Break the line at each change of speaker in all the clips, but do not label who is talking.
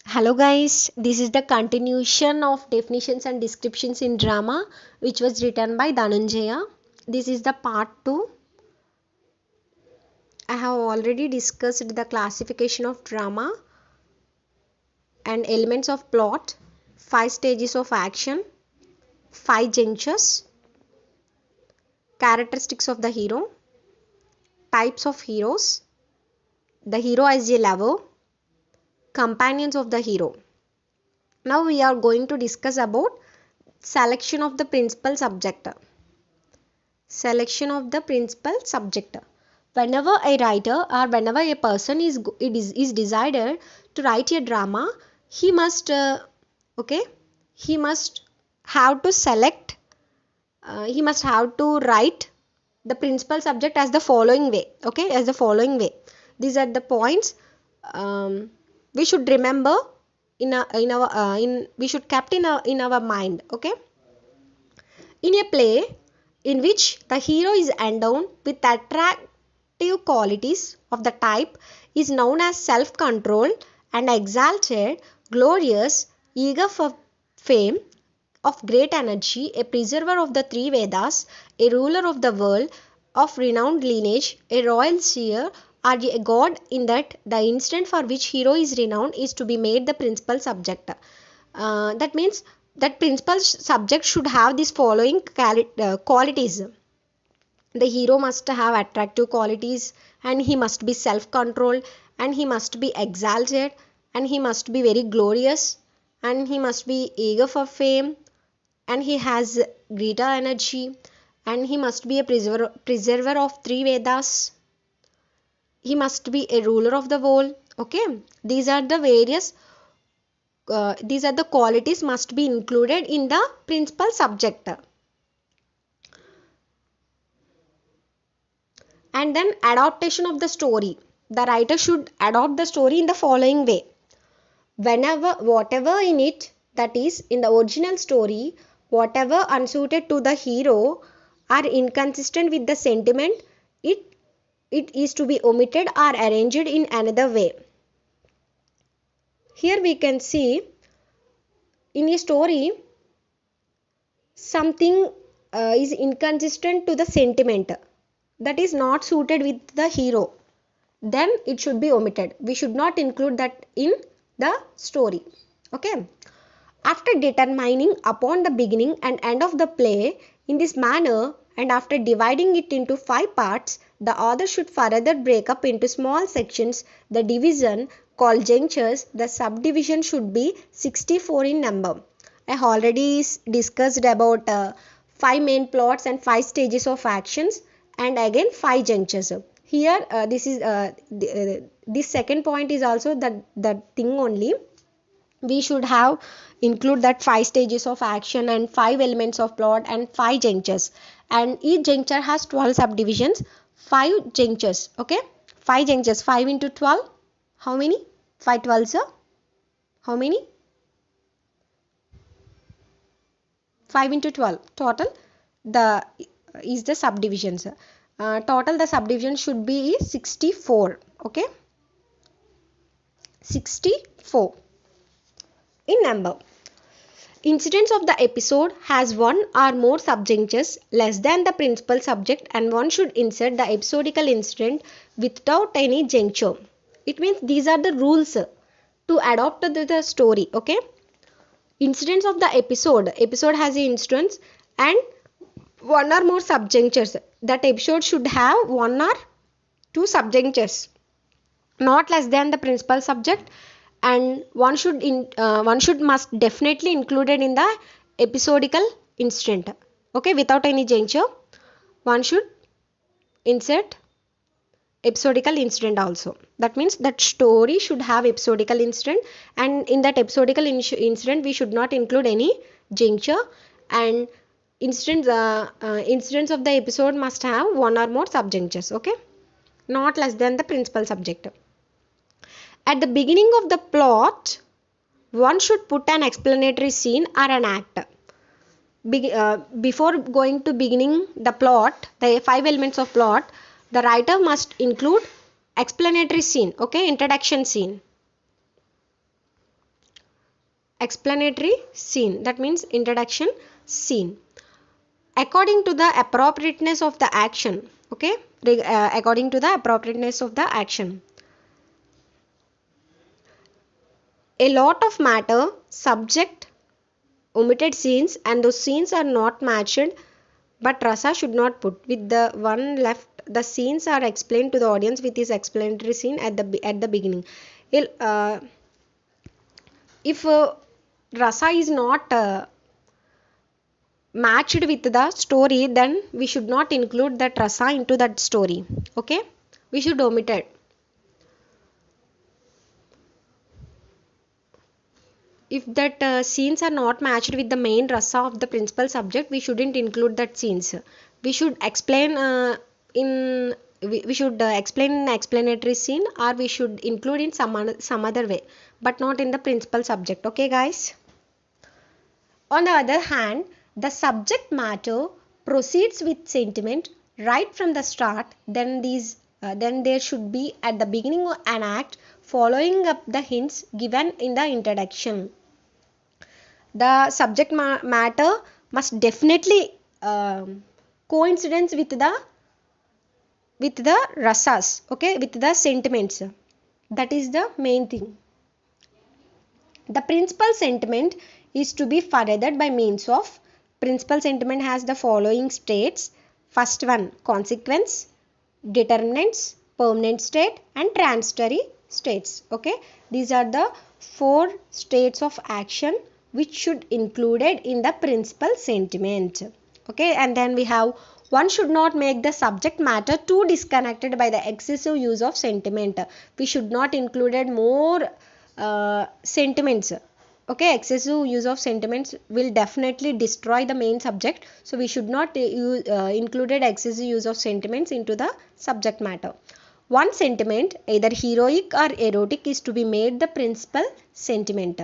Hello guys, this is the continuation of definitions and descriptions in drama which was written by Dhanjaya. This is the part 2. I have already discussed the classification of drama and elements of plot, 5 stages of action, 5 junctures, characteristics of the hero, types of heroes, the hero as a lover, companions of the hero. Now we are going to discuss about selection of the principal subject. Selection of the principal subject. Whenever a writer or whenever a person is decided to write a drama, he must okay he must have to select he must have to write the principal subject as the following way. Okay, as the following way. These are the points we should remember in our in we should kept in our mind. Okay, in a play in which the hero is endowed with attractive qualities of the type is known as self-control and exalted, glorious, eager for fame, of great energy, a preserver of the three Vedas, a ruler of the world, of renowned lineage, a royal seer, or a god in that the instant for which hero is renowned is to be made the principal subject. That means that principal subject should have these following qualities. The hero must have attractive qualities, and he must be self-controlled, and he must be exalted, and he must be very glorious, and he must be eager for fame, and he has greater energy, and he must be a preserver of three Vedas. He must be a ruler of the world. Okay, these are the various these are the qualities must be included in the principal subject. And then adaptation of the story. The writer should adapt the story in the following way. Whenever whatever in it, that is in the original story, whatever unsuited to the hero are inconsistent with the sentiment, it it is to be omitted or arranged in another way. Here we can see in a story something is inconsistent to the sentiment, that is not suited with the hero, then it should be omitted. We should not include that in the story. Okay, after determining upon the beginning and end of the play in this manner, and after dividing it into 5 parts, the author should further break up into small sections. The division called junctures, the subdivision should be 64 in number. I already discussed about 5 main plots and 5 stages of actions, and again 5 junctures. Here this second point is also that thing only. We should have include that 5 stages of action and 5 elements of plot and 5 junctures, and each juncture has 12 subdivisions. 5 junctures. Okay, 5 junctures, 5 into 12, how many? 5 12s are how many? 5 into 12 total the is the subdivisions. Total the subdivision should be 64. Okay, 64 in number. Incidents of the episode has one or more subjunctures less than the principal subject, and one should insert the episodical incident without any juncture. It means these are the rules to adopt the story. Okay, incidents of the episode has an instance and one or more subjunctures. That episode should have one or two subjunctures not less than the principal subject, and one should must definitely included in the episodical incident. Okay, without any juncture one should insert episodical incident also. That means that story should have episodical incident, and in that episodical incident we should not include any juncture, and incidents of the episode must have one or more subjunctures. Okay, not less than the principal subject. At the beginning of the plot, one should put an explanatory scene or an act. Before going to beginning the plot, the 5 elements of plot, the writer must include explanatory scene. Okay, introduction scene. explanatory scene, that means introduction scene, according to the appropriateness of the action. Okay, according to the appropriateness of the action. A lot of matter, subject, omitted scenes, and those scenes are not matched, but rasa should not put. With the one left, the scenes are explained to the audience with this explanatory scene at the beginning. If rasa is not matched with the story, then we should not include that rasa into that story. Okay, we should omit it. If that scenes are not matched with the main rasa of the principal subject, we shouldn't include that scenes. We should explain in we should explain in explanatory scene, or we should include in some other way, but not in the principal subject. Okay guys. On the other hand, the subject matter proceeds with sentiment right from the start. Then there should be at the beginning an act following up the hints given in the introduction. The subject matter must definitely coincidence with the rasas, okay, with the sentiments. That is the main thing. The principal sentiment is to be furthered by means of, principal sentiment has the following states. First one, consequence, determinants, permanent state, and transitory states. Okay, these are the 4 states of action which should included in the principal sentiment. Okay, and then we have, one should not make the subject matter too disconnected by the excessive use of sentiment. We should not included more sentiments. Okay, excessive use of sentiments will definitely destroy the main subject, so we should not included excessive use of sentiments into the subject matter. One sentiment, either heroic or erotic, is to be made the principal sentiment.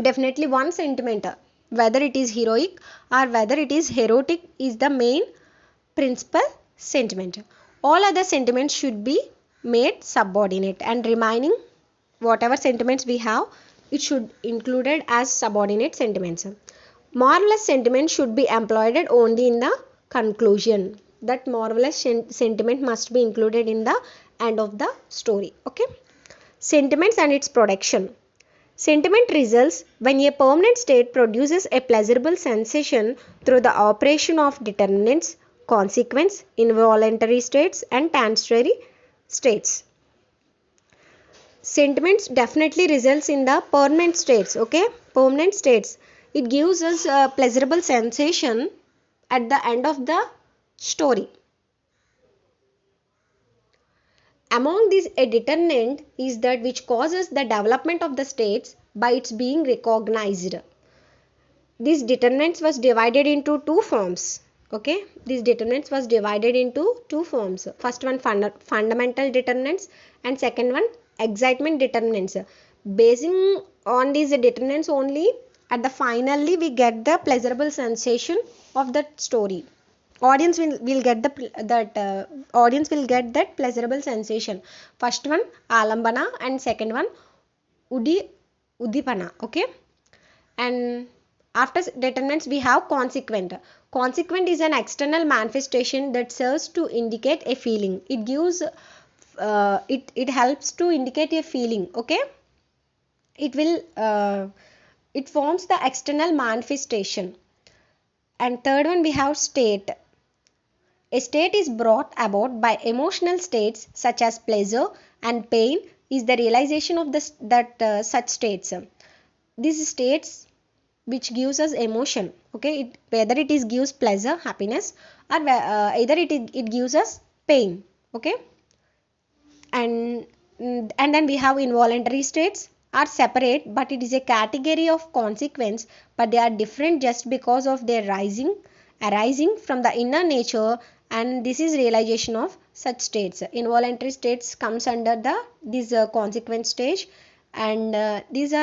Definitely one sentiment, whether it is heroic or whether it is erotic, is the main principal sentiment. All other sentiments should be made subordinate, and remaining whatever sentiments we have, it should included as subordinate sentiments. Marvelous sentiment should be employed only in the conclusion. That marvelous sentiment must be included in the end of the story. Okay, sentiments and its production. Sentiment results when a permanent state produces a pleasurable sensation through the operation of determinants, consequence, involuntary states, and transitory states. Sentiments definitely results in the permanent states. Okay, permanent states, it gives us a pleasurable sensation at the end of the story. Among these, a determinant is that which causes the development of the states by its being recognized. These determinants was divided into 2 forms. Okay, these determinants was divided into 2 forms. First one, fundamental determinants, and second one, excitement determinants. Basing on these determinants only, at the finally we get the pleasurable sensation of that story. Audience will get that pleasurable sensation. First one, alambana, and second one, udipana. Okay, and after determinants we have consequent. Consequent is an external manifestation that serves to indicate a feeling. It gives it helps to indicate a feeling. Okay, it will it forms the external manifestation. And third one, we have state. A state is brought about by emotional states such as pleasure and pain is the realization of such states. These states which gives us emotion. Okay, whether it is gives pleasure, happiness, or either it gives us pain. Okay, and then we have involuntary states are separate, but it is a category of consequence, but they are different just because of their arising from the inner nature, and this is realization of such states. Involuntary states comes under this consequent stage, and these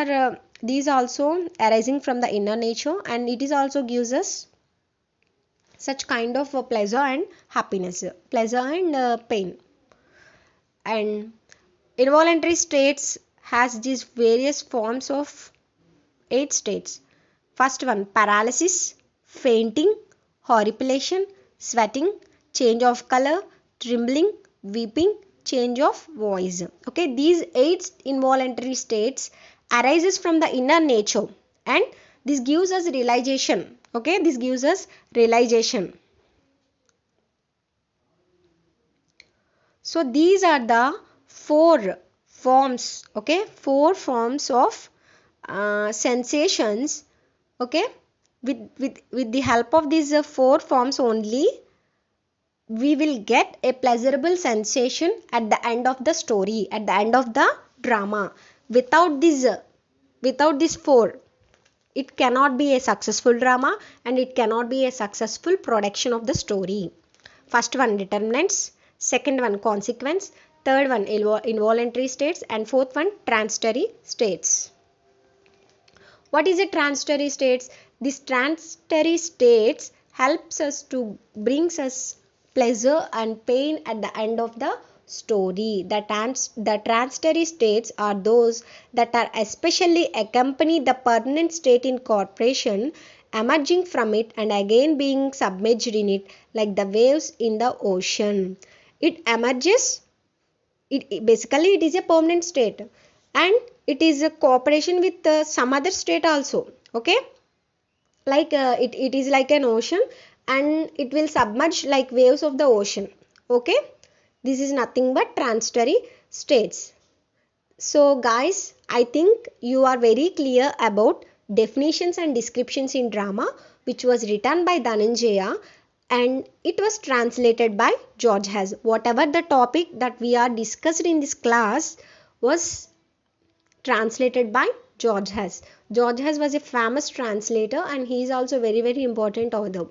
also arising from the inner nature, and it is also gives us such kind of pleasure and happiness, pleasure and pain. And involuntary states has these various forms of 8 states. First one, paralysis, fainting, horripilation, sweating, change of color, trembling, weeping, change of voice. Okay, these 8 involuntary states arises from the inner nature, and this gives us realization. Okay, this gives us realization. So these are the 4 forms. Okay, 4 forms of sensations. Okay, with the help of these 4 forms only, we will get a pleasurable sensation at the end of the story, at the end of the drama. Without this 4, it cannot be a successful drama, and it cannot be a successful production of the story. First one, determinants. Second one, consequence. Third one, involuntary states. And fourth one, transitory states. What is a transitory states? These transitory states helps us to brings us pleasure and pain at the end of the story. The transitory states are those that are especially accompany the permanent state in corporation, emerging from it and again being submerged in it, like the waves in the ocean. It emerges, basically it is a permanent state, and it is a cooperation with some other state also. Okay, like it is like an ocean, and it will submerge like waves of the ocean. Okay, this is nothing but transitory states. So guys, I think you are very clear about definitions and descriptions in drama, which was written by Dhananjaya, and it was translated by George Has. Whatever the topic that we are discussed in this class was translated by George Has. George Has was a famous translator, and he is also very important author.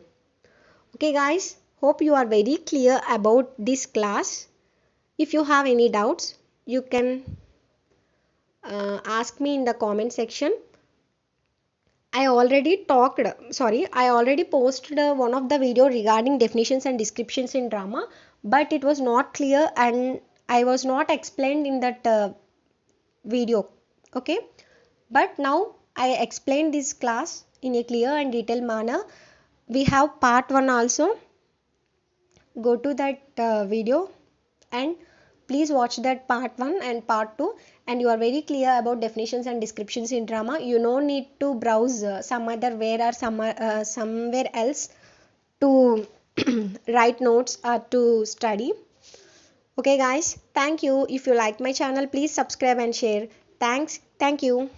Okay guys, hope you are very clear about this class. If you have any doubts, you can ask me in the comment section. I already posted one of the video regarding definitions and descriptions in drama, but it was not clear and I was not explained in that video. Okay, but now I explained this class in a clear and detailed manner. We have part 1 also. Go to that video and please watch that part 1 and part 2, and you are very clear about definitions and descriptions in drama. You no need to browse some other where or somewhere else to write notes or to study. Okay guys, thank you. If you like my channel, please subscribe and share. Thank you.